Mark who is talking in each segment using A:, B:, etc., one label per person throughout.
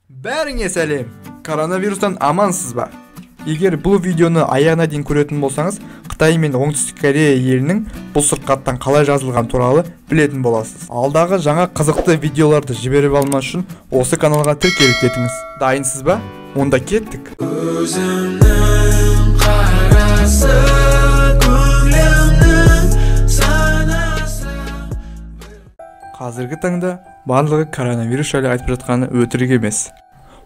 A: Бәріңе сәлем. Коронавирустан амансыз ба? Егер бұл видеоны аяғына дейін көретін болсаңыз, Қытай мен Оңтүстік Корея елінің бұл сырқаттан қалай жазылған туралы білетін боласыз. Алдағы жаңа қызықты видеоларды жіберіп алмас үшін осы каналға тіркеліп кетіңіз. Дайынсыз ба? Онда кеттік. Өзімнің қарасы көңілімнің санасы. Қазіргі таңда барлығы коронавирус жайлы айтып жатқаны өтірік емес.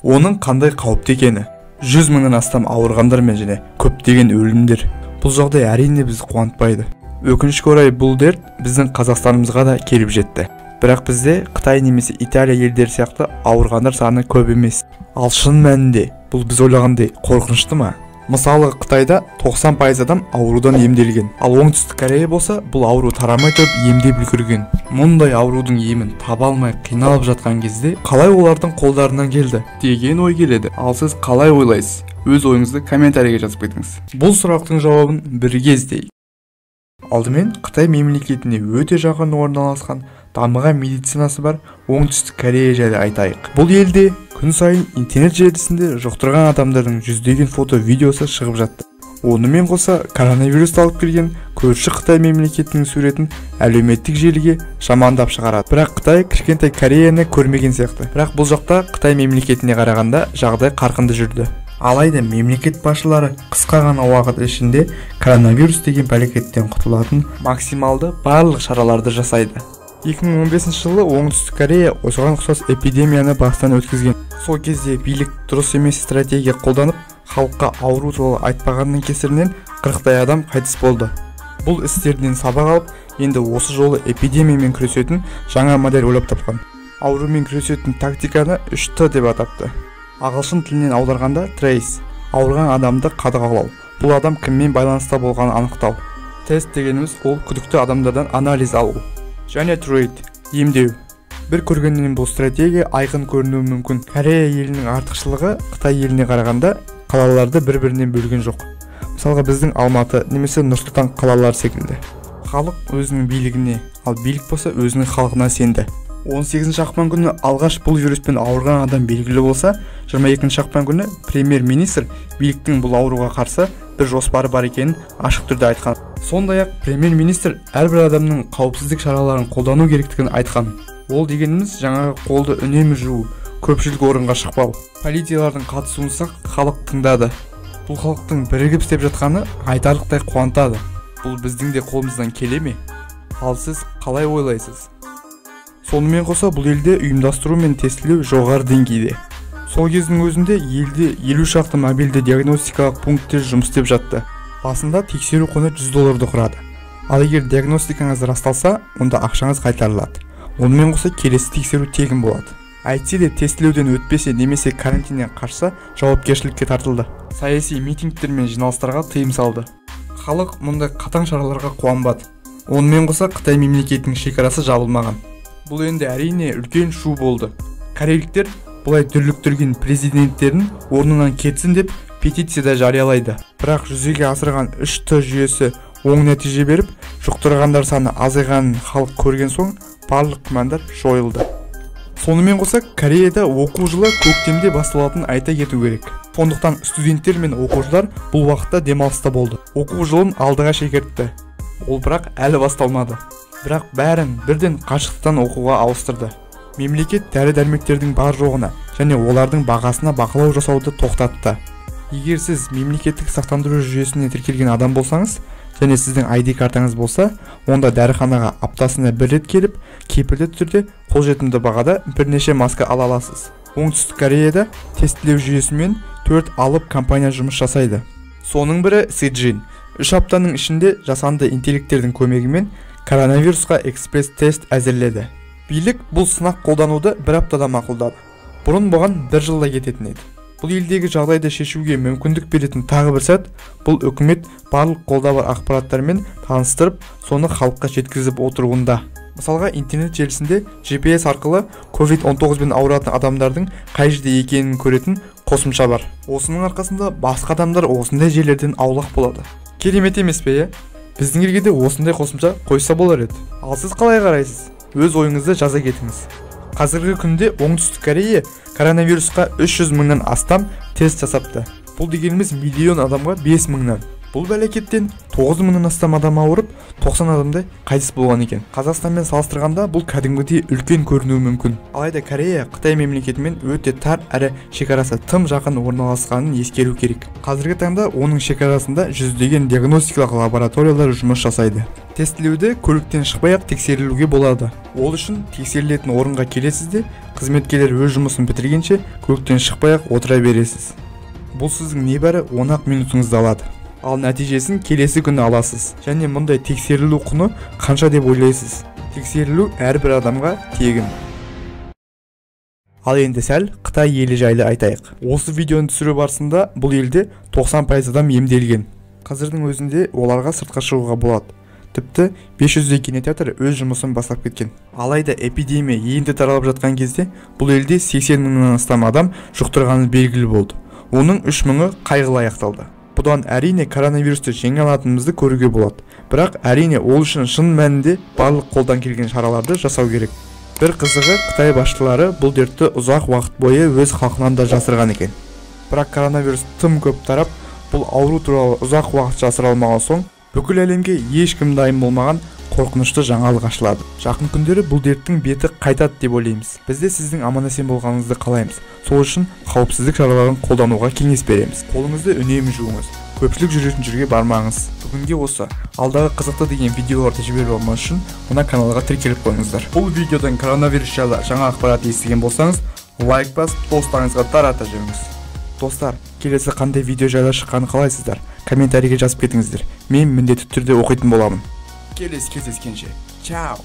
A: Оның қандай қауіпті екені, 100 мыңнан астам ауырғандар мен және көптеген өлімдер. Бұл жағдай әрине бізді қуантпайды. Өкінішке орай бұл дерт біздің Қазақстанымызға да келіп жетті. Бірақ бізде Қытай немесе Италия елдері сияқты ауырғандар саны көп емес. Ал шын мәнінде бұл біз ойлағандай қорқынышты ма? Мысалы, Қытайда 90% адам аурудан емделген. Ал Оңтүстік Корея болса, бұл ауру тарамай тұрып емдеп үлгерген. Мұндай аурудың емін таба алмай қиналып жатқан кезде, қалай олардың қолдарынан келді деген ой келеді. Ал сіз қалай ойлайсыз? Өз ойыңызды комментарийге жазып кетіңіз. Бұл сұрақтың жауабын бірге іздейік. Алдымен Қытай мемлекетіне өте жақын орналасқан дамыған медицинасы бар Оңтүстік Корея жайлы айтайық. Бұл елде күн сайын интернет желісінде жұқтырған адамдардың жүздеген фото-видеосы шығып жатты. Онымен қоса коронавирусты алып келген көрші Қытай мемлекетінің суретін әлеуметтік желіге жамандап шығарады. Бірақ Қытай кішкентай Кореяны көрмеген сияқты. Бірақ бұл жақта Қытай мемлекетіне қарағанда жағдай қарқынды жүрді. Алайда мемлекет басшылары қысқа ғана уақыт ішінде коронавирус деген пәлекеттен құтылатын максималды барлық шараларды жасайды. 2015 жылы Оңтүстік Корея осыған ұқсас эпидемияны бастан өткізген. Сол кезде билік дұрыс емес стратегия қолданып, халыққа ауру туралы айтпағанның кесірінен 40-тай адам қайтыс болды. Бұл істерден сабақ алып, енді осы жолы эпидемиямен күресетін жаңа модель ойлап тапқан. Аурумен күресетін тактиканы 3Т деп атапты. Ағылшын тілінен аударғанда trace, ауырған адамды қадағалау. Бұл адам кіммен байланыста болғанын анықтау. Тест дегеніміз ол күдікті адамдардан анализ алу. Және treat, емдеу. Бір көргеннен бұл стратегия айқын көрінуі мүмкін. Корея елінің артықшылығы Қытай еліне қарағанда қалаларды бір-бірінен бөлген жоқ. Мысалға біздің Алматы немесе Нұр-Сұлтан қалалары секілді. Халық өзінің билігіне, ал билік болса өзінің халқына сенді. 18 ақпан күні алғаш бұл вируспен ауырған адам белгілі болса, 22 ақпан күні премьер-министр биліктің бұл ауруға қарсы бір жоспары бар екенін ашық түрде айтқан. Сондай-ақ премьер-министр әрбір адамның қауіпсіздік шараларын қолдану керектігін айтқан. Ол дегеніміз жаңағы қолды үнемі жуу, көпшілік орынға шықпау. Полициялардың қатысуынсақ халық тыңдады. Бұл халықтың бірігіп істеп жатқаны айтарлықтай қуантады. Бұл біздің де қолымыздан келе ме? Ал сіз қалай ойлайсыз? Сонымен қоса бұл елде ұйымдастыру мен тестілеу жоғары деңгейде. Сол кездің өзінде елде 50 шақты мобильді диагностикалық пункттер жұмыс істеп жатты. Басында тексеру құны $100 құрады. Ал егер диагностикаңыз расталса, онда ақшаңыз қайтарылады. Онымен қоса келесі тексеру тегін болады. Әйтсе де тестілеуден өтпесе немесе карантиннен қашса, жауапкершілікке тартылды. Саяси митингтер мен жиналыстарға тыйым салды. Халық мұндай қатаң шараларға қуанбады. Онымен қоса Қытай мемлекетінің шекарасы жабылмаған. Бұл енді әрине үлкен шу болды. Корейліктер бұлай дүрліктірген президенттерін орнынан кетсін деп петицияда жариялайды. Бірақ жүзеге асырған 3Т жүйесі оң нәтиже беріп, жұқтырғандар саны азайғанын халық көрген соң барлық күмәндар жойылды. Сонымен қоса Кореяда оқу жылы көктемде басталатынын айта кету керек. Сондықтан студенттер мен оқушылар бұл уақытта демалыста болды. Оқу жылын алдыға шегертті. Ол бірақ әлі басталмады. Бірақ бәрін бірден қашықтан оқуға ауыстырды. Мемлекет дәрі-дәрмектердің бар жоғына және олардың бағасына бақылау жасауды тоқтатты. Егер сіз мемлекеттік сақтандыру жүйесіне тіркелген адам болсаңыз және сіздің ID картаңыз болса, онда дәріханаға аптасына бір рет келіп, кепілді түрде қолжетімді бағада бірнеше маска ала аласыз. Оңтүстік Кореяда тестілеу жүйесімен 4 алып компания жұмыс жасайды. Соның бірі Сиджин. 3 аптаның ішінде жасанды интеллекттердің көмегімен коронавирусқа экспресс-тест әзірледі. Билік бұл сынақ қолдануды 1 аптада мақұлдады. Бұрын бұған 1 жылда кететін еді. Бұл елдегі жағдайды шешуге мүмкіндік беретін тағы бір сәт, бұл үкімет барлық қолда бар ақпараттармен таныстырып, соны халыққа жеткізіп отыруында. Мысалға, интернет желісінде GPS арқылы COVID-19-бен ауыратын адамдардың қай жерде екенін көретін қосымша бар. Осының арқасында басқа адамдар осындай жерлерден аулақ болады. Керемет емес пе, біздің елге де осындай қосымша қойса болар еді. Ал сіз қалай қарайсыз? Өз ойыңызды жаза кетіңіз. Қазіргі күнде Оңтүстік Корея коронавирусқа 300 мыңнан астам тест жасапты. Бұл дегеніміз миллион адамға 5 мыңнан. Бұл бәлекеттен 9 мыңнан астам адам ауырып, 90 адамдай қайтыс болған екен. Қазақстанмен салыстырғанда бұл кәдімгідей үлкен көрінуі мүмкін. Алайда Корея Қытай мемлекетімен өте тар әрі шекарасы тым жақын орналасқанын ескеру керек. Қазіргі таңда оның шекарасында жүздеген диагностикалық лабораториялар жұмыс жасайды. Тестілеуді көліктен шықпай-ақ тексерілуге болады. Ол үшін тексерілетін орынға келесіз де, қызметкерлер өз жұмысын бітіргенше көліктен шықпай-ақ отыра бересіз. Бұл сіздің небәрі 10 минутыңызды алады. Ал нәтижесін келесі күні аласыз. Және мұндай тексерілу құны қанша деп ойлайсыз? Тексерілу әрбір адамға тегін. Ал енді сәл Қытай елі жайлы айтайық. Осы видеоны түсіру барысында бұл елде 90% адам емделген. Қазірдің өзінде оларға сыртқа шығуға болады. Тіпті 500-дей кинотеатр өз жұмысын бастап кеткен. Алайда эпидемия енді таралып жатқан кезде бұл елде 80 мыңнан астам адам жұқтырғаны белгілі болды. Оның 3 мыңы қайғылы аяқталды. Бұдан әрине коронавирусты жеңе алатынымызды көруге болады. Бірақ әрине ол үшін шын мәнінде барлық қолдан келген шараларды жасау керек. Бір қызығы, Қытай басшылары бұл дертті ұзақ уақыт бойы өз халқынан да жасырған екен. Бірақ коронавирус тым көп тарап, бұл ауру туралы ұзақ уақыт жасыра алмаған соң, бүкіл әлемге ешкім дайын болмаған қорқынышты жаңалық ашылады. Жақын күндері бұл дерттің беті қайтады деп ойлаймыз. Біз де сіздің аман-есен болғаныңызды қалаймыз. Сол үшін қауіпсіздік шараларын қолдануға кеңес береміз. Қолыңызды үнемі жуыңыз. Көпшілік жүретін жерге бармаңыз. Бүгінге осы. Алдағы қызықты деген видеоларды жіберіп алмас үшін мына каналға тіркеліп қойыңыздар. Бұл видеодан коронавирус жайлы жаңа ақпарат естіген болсаңыз, лайк басып, достарыңызға тарата жүріңіз. Достар, келесі қандай видео жайлы шыққанын қалайсыздар? Комментарийге жазып кетіңіздер. Мен міндетті түрде оқитын боламын. Келесі кездескенше. Чао!